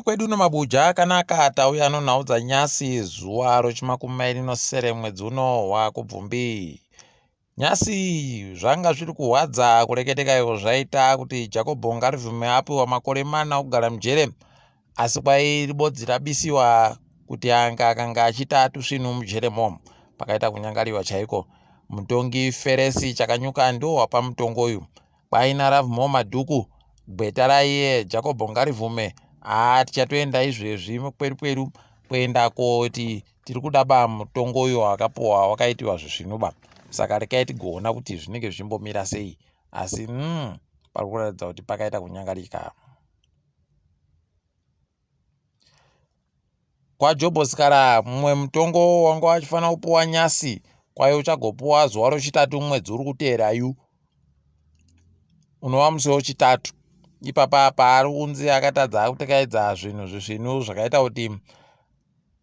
Kwedu naMabuja akanaka tauya nonhau dzanyasi zuva rochimakumairi mwedzi uno waKubvumbi. Nyasi zvanga zviri kuhwadza kureketeka izvo zvaita kuti Jacob Ngarivhume apiwa makore 4 kugara mujere, asi kwai bodzi rabisiwa kuti anga akanga achiita tusvinu mujeremo. Pakaita kunyangariwa chaiko. Mutongi Feresi chakanyuka ndo wapa mutongo uyu. Kwaina rabvuma madhuku gweta raiye Jacob Ngarivhume tichatoenda izvezvi kwedu kuenda koti tiri kudaba mutongo uyu wakapuwa wakaitiwa zvisvinuba. Saka rekai tigoona kuti zvinenge zvimbomira sei, asi pari kuratidza kuti pakaita kunyangarika. KwaJob Sikhala mumwe mutongo wanga wachifanira kupuwa nyasi kwai uchagopuwa zuva rochitatu mwedzi uri kuteera uyu unova musi wechitatu. Ipapa paari kunzi akatadza kutekedza zvinhu zvisvinu zvakaita kuti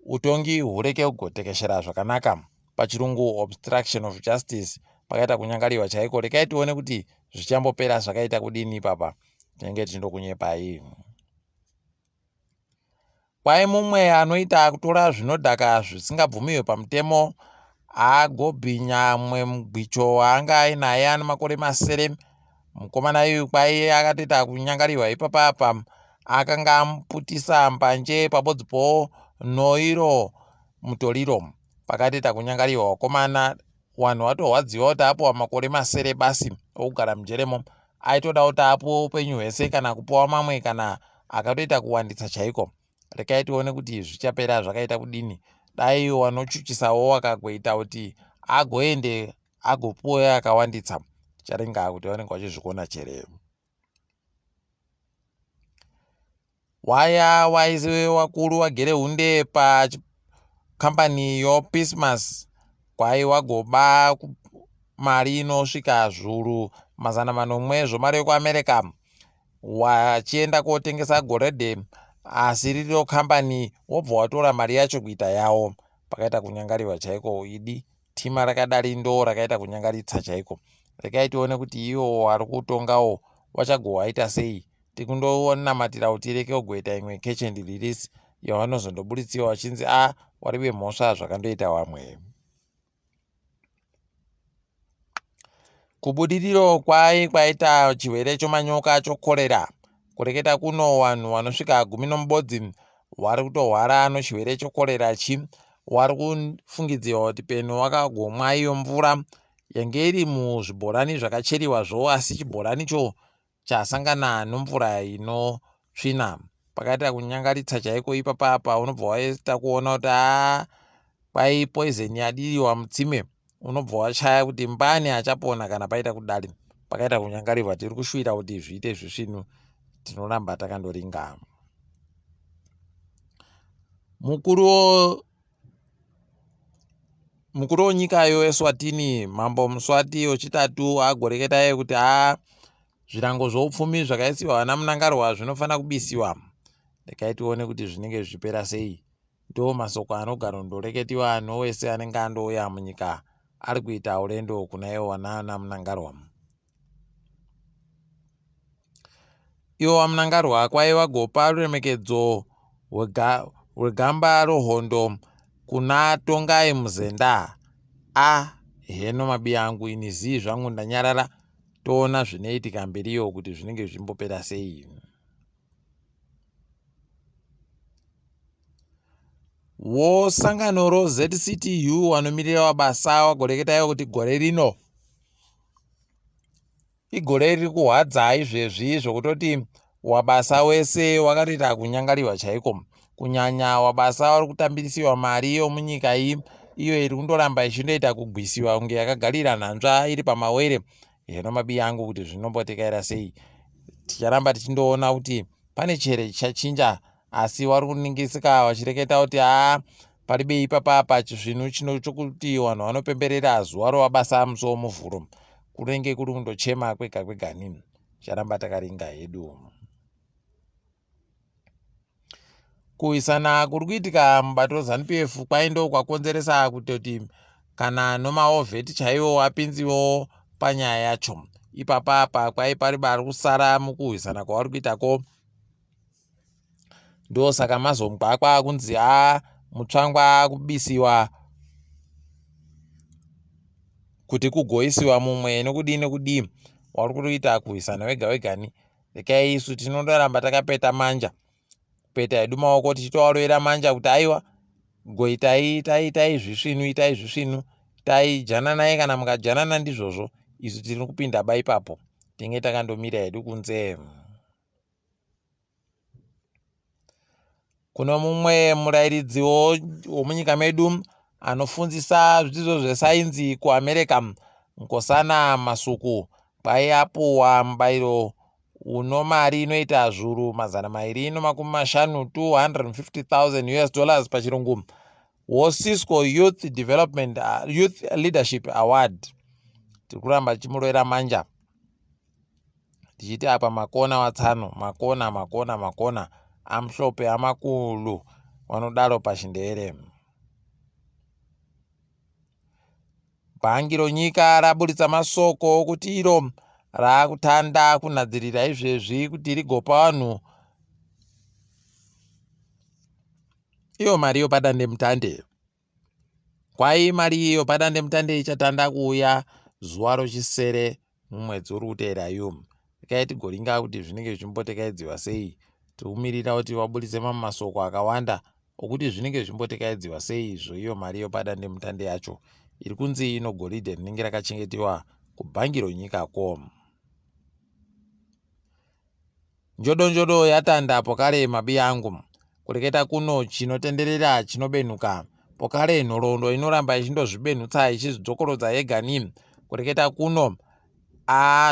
utongi hureke kugotekeshera zvakanaka, pachirungu obstruction of justice. Pakaita kunyangariwa chaiko. Rekai tione kuti zvichambopera zvakaita kudini ipapa, tinenge tindokunyepai. Kwai mumwe anoita kutora zvinodhaka zvisingabvumiwe pamutemo agobhinya mumwe mugwicho waanga ainaye ane makore 7. Mukomana uyu kwai akatoita kunyangariwa ipapa akanga amuputisa mbanje pabodzipo noiro mutoriro. Pakatoita kunyangariwa wakomana wanhu watorwadziwa kuti apuwa makore 7 basi okugara mujeremo, aitoda kuti apuwa upenyu hwese kana kupuwa mamwe kana akatoita kuwanditsa chaiko. Rekai tione kuti zvichapera zvakaita kudini. Dai wanochuchisawo wakagoita kuti agoende agopuwa akawanditsa, charinga kuti vanenge vachizvikona chere. Waya waizi wakuru wagere hunde pakambani yoPismas kwai wagoba mari inosvika zviuru 400 zvemari yekuAmerica wachienda kotengesa goredhe, asi ririyo kambani wobva watora mari yacho kuita yawo. Pakaita kunyangariwa chaiko. Idi tima rakadari ndo rakaita kunyangaritsa chaiko. Rekai tione kuti iwo wari kutongawo wachagowaita sei. Tikundonamatira kuti ireke kugoita imwe catch and release yavanozondobuditsiwa vachinzi wariwe mhosva zvakandoita wamwe. Kubudiriro kwaita chirwere chomanyoka chokorera. Kureketa kuno vanhu vanosvika 10 vari kutorwara nechirwere chokorera wari kufungidzirwa kuti peno wakagomwa iyo mvura yange iri muzvibhorani zvakacheriwazvo, asi chibhorani cho chasangana nomvura inotsvina. Pakaita kunyangaritsa chaiko ipapa unobva waita kuona kuti kwai poison yadiriwa mutsime, unobva wachaya kuti mbani achapona kana paita kudari. Pakaita kunyangariwa. Tiri kushuvira kuti zviite zvisvinu, tinoramba takandoringa. Mukuru wenyika yeSwatini mambo Muswati wechitatu agoreketa kuti zvirango zvoupfumi zvakaisiwa vana naMhanduwe zvinofanira kubisiwa. Rekai tione kuti zvinenge zvichipera sei. Ndo masoko anogara ndoreketiwa anhu wese anenge andouya munyika ari kuita urendo kuna ivo vana naMhanduwe. Ivo vaMhanduwe kwai vagopa ruremekedzo rwegamba rohondo kuna Tongai Muzenda. Heno mabi angu ini zii zvangu ndanyarara. Toona zvinoitika mberiyo kuti zvinenge zvimbopera sei. Sangano ZCTU wanomirira wabasa wagoreketa kuti gore rino igore riri kuhwadza izvezvi zvokutoti wabasa wese wakatoita kunyangariwa chaiko. Kunyanya wabasa vari kutambirisiwa mari yomunyika iyo iri kundoramba ichindoita kugwisiwa kunge yakagarira nhanzva iri pamawere. Heno mabi angu kuti zvinombotekaira sei. Ticharamba tichindoona kuti pane chere chichachinja, asi wari kuningisika vachireketa kuti paribe ipapa chizvinu chokuti vanhu vanopemberera zuva rovabasa musi womuvhuro kunenge kuri kundochema kwega nini. Ticharamba takaringa hedu. Kuisana kuri kuitika mubato weZANU-PF kwai ndo kwakonzeresa kutoti kana nomaovheti chaiwo apinziwo panyaya yacho. Ipapa kwai pari kusara mukuhwisana kwavari kuitako ndosaka mazomugwakwa kunzi mutsvangwa kubisiwa kuti kugoisiwa mumwe nekudii wari kuita kuisana wega wegani. Rekai isu tinondoramba takapeta manja, kupeta hedu maoko tichitovarovera manja kuti aiwa goitai zvisvinu, itai zvisvinu, tai jananai, kana mukajanana ndizvozvo isu tiri kupinda ba ipapo, tinge takandomira hedu kunze. Kuno mumwe murairidzi womunyika medu anofundzisa zvidzidzo zvesainzi kuAmerica, Nkosana Masuku, kwaiapuwa mubairo uno mari inoita zviuru 250,000 $250,000 pachirungu, woCisco Youth Leadership Award. Tiri kuramba tichimurovera manja tichiti apa makona watsano, makona amushope amakulu vanodaro pachindere. Bhangi ronyika raburitsa masoko kuti iro raakutanda kunadzirira izvezvi kuti rigopa vanhu iyo mari yopadande mutande. Kwai mari iyo padande mutande ichatanda kuuya zuva rochisere mumwedzi uri kuteera iyo. Rekai tigoringa kuti zvinenge zvichimbotekaidziwa sei, tikumirira kuti vaburitse masoko akawanda okuti zvinenge zvimbotekaidziwa sei izvo iyo mari yopadande mutande yacho iri kunzi ino goridhe rinenge rakachengetiwa kubhangi ronyikako. Njodo yatanda pokare mabi angu, kureketa kuno chinotenderera chinobenuka. Pokare nhoroondo inoramba ichindozvibenutsa ichizvidzokorodza yega ni, kureketa kuno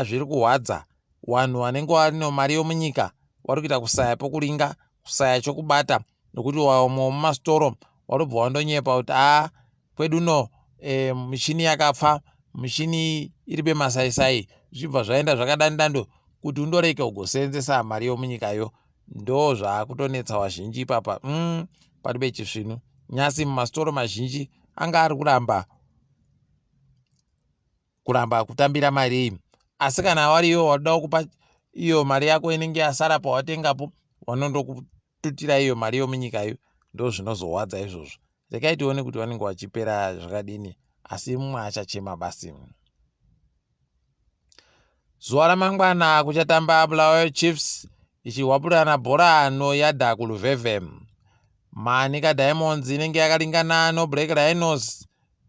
zviri kuhwadza. Vanhu vanenge vano mari yomunyika vari kuita kusaya pokuringa, kusaya chokubata, nokuti wamwe mumasitoro warubva wandonyepa kuti kwedu no michini yakapfa, michini iri bemasaisai, zvibva zvaenda zvakadandando kuti undoreke ugoseenzesa mari yomunyikayo. Ndo zvaakutonetsa vazhinji ipapa. Pari bechisvinu nyasi mumasitoro mazhinji anga ari kuramba kutambira mari iyi, asi kana wariyo wadoda kupa iyo mari yako inenge yasara pawatengapo, vanondokututira iyo mari yomunyikayo. Ndo zvinozohwadza izvozvo. Rekai tione kuti vanenge vachipera zvakadini, asi mumwe achachema basi. Zuva ramangwana kuchatamba Bulawayo Chiefs ichihwapurana bhora noyadha kuLuveve. Manika Diamonds inenge yakalingana noBlack Rhinos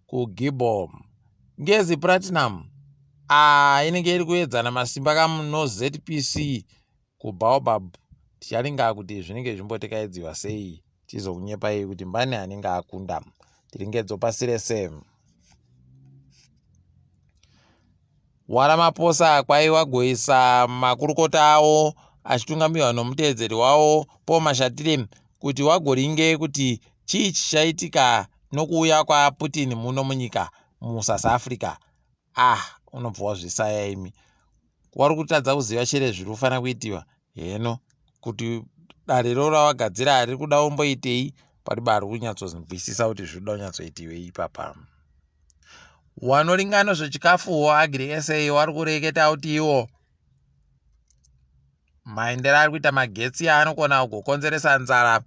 kuGibbo. Ngezi Platinum inenge iri kuedzana masimba noZPC kuBaobab. Ticharinga kuti zvinenge zvimbotekaidziwa sei, tizokunyepai kuti mbani anenge akunda. Tiringedzo pasi rese. Waramaposa kwai wagoisa makurukota awo achitungamiwa nomuteedzeri wawo Paul Mashatile kuti wagoringe kuti chii chichaitika nokuuya kwaPutin muno munyika muSouth Africa. Unobva wazvisaya imi. Wari kutadza kuziva chere zviri kufanira kuitiwa. Heno kuti dare ro rawagadzira riri kuda umboitei, pari bari kunyatsonzwisisa kuti zviri kuda kunyatsoitiwei ipapa. Wanoringano zvechikafu Agri SA wari kureketa kuti iwo maendero ari kuita magetsi anokona kugokonzeresa nzara,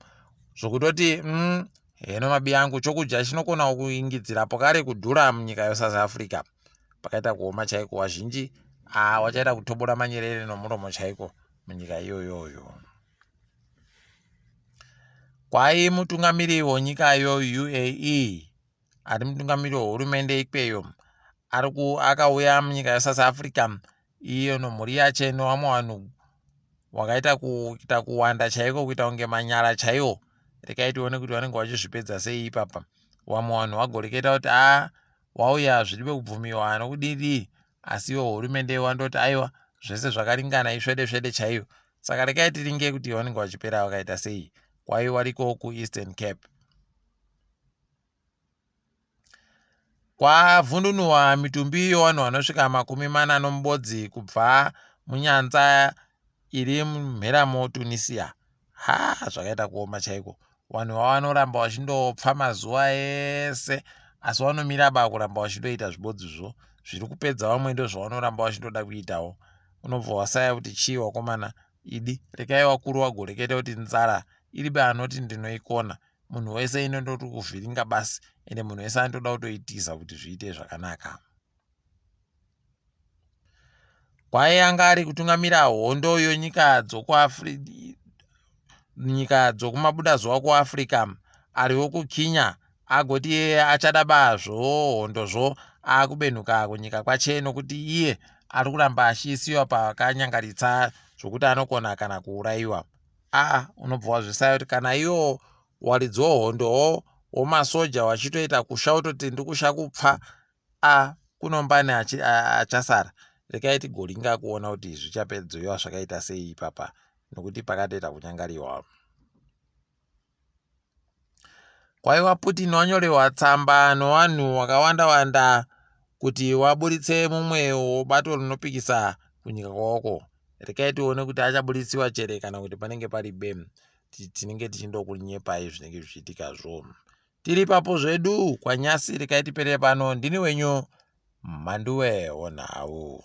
zvokutoti heno mabi angu chokudya chinokona kuingidzira pokare kudhura munyika yeSouth Africa. Pakaita kuoma chaiko, wazhinji wachaita kutobora manyerere nomuromo chaiko munyika iyoyoyo. Kwai mutungamiri wonyikayo UAE ari mutungamiri wehurumende ikweyo akauya munyika yeSouth Africa, iyo nomhuri yache novamwe vanhu wakaita kuita kuwanda chaiko, kuita kunge manyara chaiwo. Rekai tione kuti vanenge vachizvipedza sei ipapa. Vamwe vanhu vagoreketa kuti wauya zviri bekubvumiwa nokudii, asi iwo hurumende wandoti aiwa zvese zvakaringana isvede chaiyo. Saka rekai tiringe kuti vanenge vachipera vakaita sei. Kwai wariko kuEastern Cape. Kwavhundunuwa mitumbi yovanhu vanosvika 40 kubva munyanza iri mumheramo Tunisia. Zvakaita kuoma chaiko. Vanhu vanoramba vachindopfa mazuva ese, asi vanomira kuramba vachindoita zvibodzizvo zviri kupedza vamwe, ndo zvavanoramba vachindoda kuitawo. Unobva wasaya kuti chii wakomana idi. Rekai wakuru wagoreketa kuti nzara iribe anoti ndinoikona. Munhu wese inondoti kuvhiringa basi, ende munhu wese anotoda kutoitiza kuti zviite zvakanaka. Kwaiyanga ari kutungamira hondo yonyika nyika dzokumabuda zuva kuAfrica, ariwo kukinya agoti iye achada bazvo hondozvo akubenuka kunyika kwache, nokuti iye ari kuramba achiisiwa pakanyangaritsa zvokuti anokona kana kuurayiwa. Unobva wazvisaya kuti kana iwo waridzo hondowo womasoja wachitoita kusha utoti ndikusha kupfa, kunombani achasara. Rekai tigolinga kuona kuti zvichapedzoiwa zvakaita sei ipapa, nokuti pakatoita kunyangariwa. Kwaiwa Putin wanyorewa tsamba nevanhu wakawanda kuti waburitse mumwe wobato rinopikisa kunyika kwawoko. Rekai tione kuti achabuditsiwa chere kana kuti panenge pari bemu. Tinenge tichindokunyepai zvinenge zvichiitika zvo. Tiri papo zvedu kwanyasi, rekai tipere pano. Ndini wenyu Mhanduwe WeNhau.